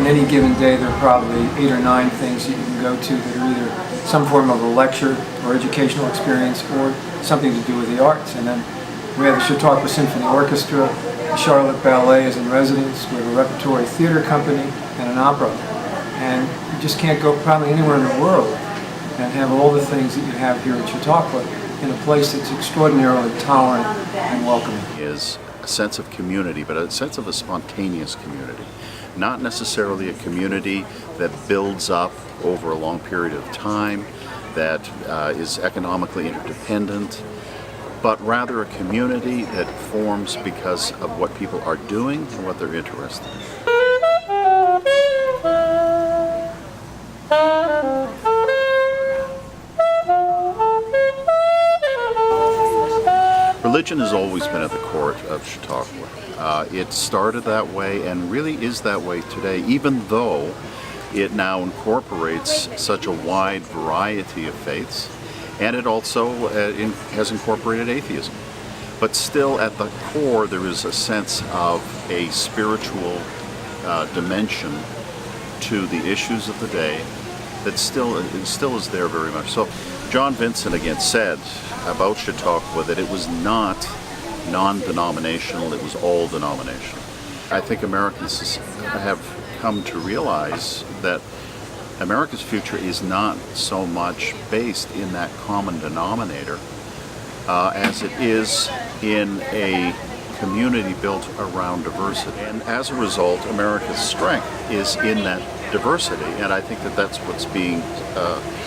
any given day there are probably 8 or 9 things that you can go to that are either some form of a lecture or educational experience or something to do with the arts. And then we have the Chautauqua Symphony Orchestra, the Charlotte Ballet is in residence, we have a repertory theater company and an opera. And you just can't go probably anywhere in the world and have all the things that you have here in Chautauqua in a place that's extraordinarily tolerant and welcoming. Is a sense of community, but a sense of a spontaneous community. Not necessarily a community that builds up over a long period of time, that is economically interdependent, but rather a community that forms because of what people are doing and what they're interested in. Religion has always been at the core of Chautauqua. It started that way and really is that way today, even though it now incorporates such a wide variety of faiths, and it also has incorporated atheism. But still at the core there is a sense of a spiritual dimension to the issues of the day that still is there very much. So John Vincent again said about Chautauqua that it was not non-denominational, it was all denominational. I think Americans have come to realize that America's future is not so much based in that common denominator as it is in a community built around diversity. And as a result, America's strength is in that diversity, and I think that that's what's being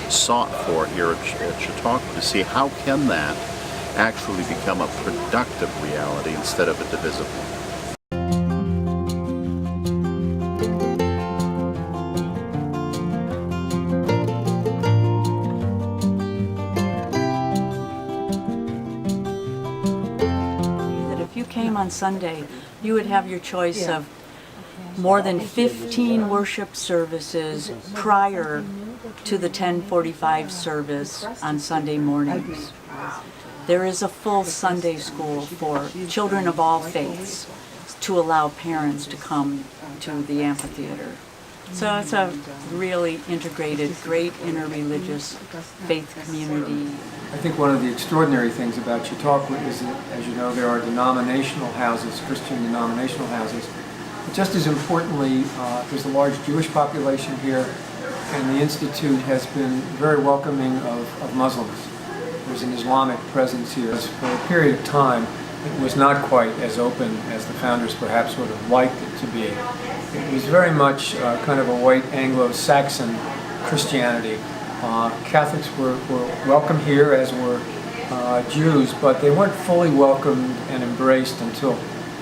sought for here at Chautauqua, to see how can that actually become a productive reality instead of a divisive one. If you came on Sunday, you would have your choice of more than 15 worship services prior to the 10:45 service on Sunday mornings. There is a full Sunday school for children of all faiths to allow parents to come to the amphitheater. So it's a really integrated, great interreligious faith community. I think one of the extraordinary things about Chautauqua is that, as you know, there are denominational houses, Christian denominational houses. But just as importantly, there's a large Jewish population here, and the Institute has been very welcoming of Muslims. There's an Islamic presence here. For a period of time, it was not quite as open as the founders perhaps would have liked it to be. It was very much kind of a white Anglo-Saxon Christianity. Catholics were welcome here, as were Jews, but they weren't fully welcomed and embraced until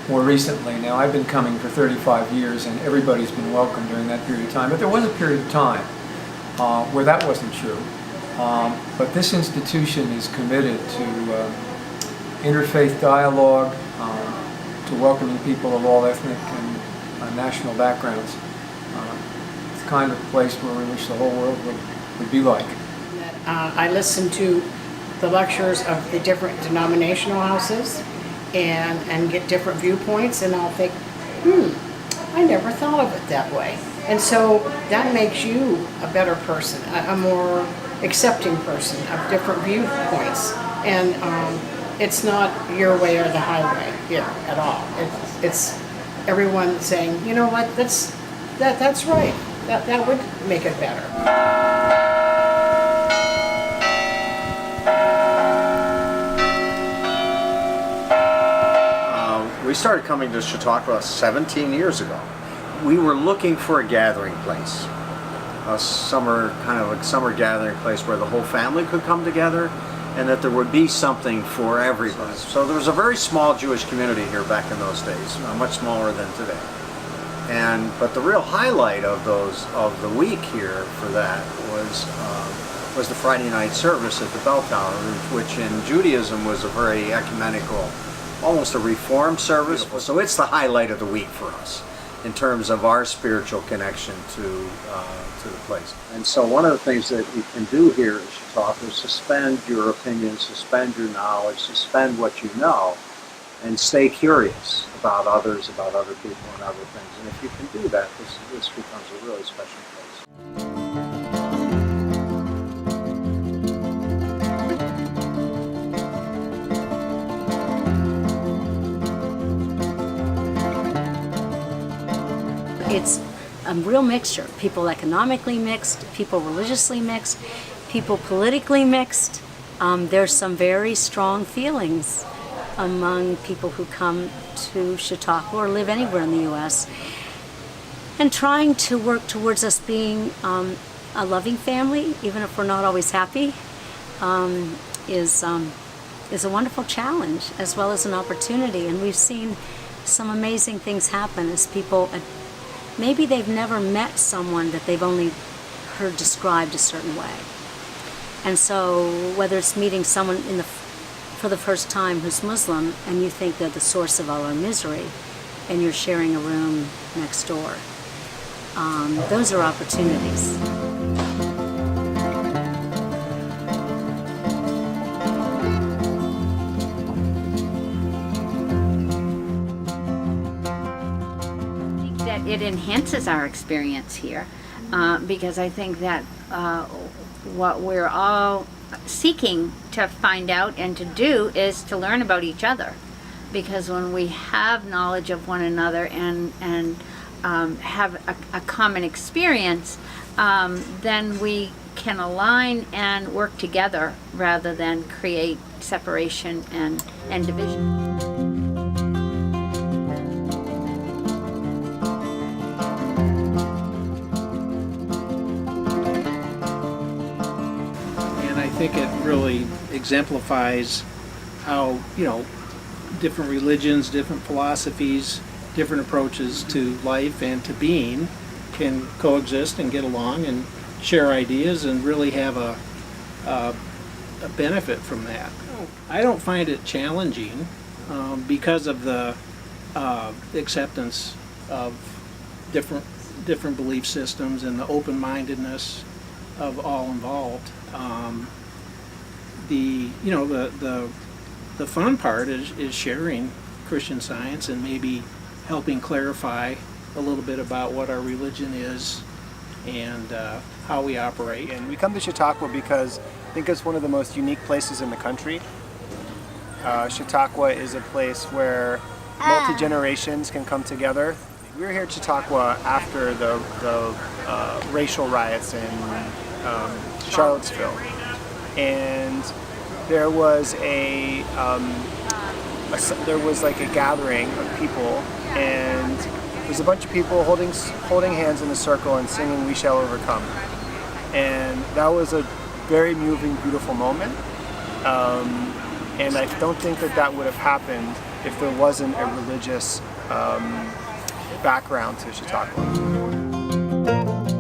more recently. Now, I've been coming for 35 years, and everybody's been welcome during that period of time, but there was a period of time where that wasn't true. But this institution is committed to interfaith dialogue, to welcoming people of all ethnic and national backgrounds. It's the kind of place where we wish the whole world would be like. I listen to the lectures of the different denominational houses and get different viewpoints, and I'll think, I never thought of it that way. And so that makes you a better person, a more accepting person of different viewpoints. And it's not your way or the highway here at all. It's everyone saying, you know what, that's right. That would make it better. We started coming to Chautauqua 17 years ago. We were looking for a gathering place, a summer gathering place where the whole family could come together, and that there would be something for everybody. So there was a very small Jewish community here back in those days, much smaller than today. But the real highlight of the week here for that was the Friday night service at the Bell Tower, which in Judaism was a very ecumenical, almost a reformed service. So it's the highlight of the week for us in terms of our spiritual connection to the place. And so one of the things that you can do here at Chautauqua is suspend your opinions, suspend your knowledge, suspend what you know, and stay curious about others, about other people and other things. And if you can do that, this becomes a really special place. It's a real mixture. People economically mixed, people religiously mixed, people politically mixed. There's some very strong feelings among people who come to Chautauqua or live anywhere in the U.S. and trying to work towards us being a loving family, even if we're not always happy, is a wonderful challenge as well as an opportunity. And we've seen some amazing things happen as people, maybe they've never met someone that they've only heard described a certain way. And so whether it's meeting someone for the first time who's Muslim and you think they're the source of all our misery and you're sharing a room next door, those are opportunities. It enhances our experience here because I think that what we're all seeking to find out and to do is to learn about each other, because when we have knowledge of one another and have a common experience, then we can align and work together rather than create separation and division. I think it really exemplifies how, different religions, different philosophies, different approaches to life and to being can coexist and get along and share ideas and really have a benefit from that. I don't find it challenging because of the acceptance of different belief systems and the open-mindedness of all involved. The fun part is sharing Christian Science and maybe helping clarify a little bit about what our religion is and how we operate. And we come to Chautauqua because I think it's one of the most unique places in the country. Chautauqua is a place where multi-generations can come together. We were here at Chautauqua after the racial riots in Charlottesville, and there was like a gathering of people, and there's a bunch of people holding hands in a circle and singing "We Shall Overcome," and that was a very moving, beautiful moment. And I don't think that would have happened if there wasn't a religious background to Chautauqua.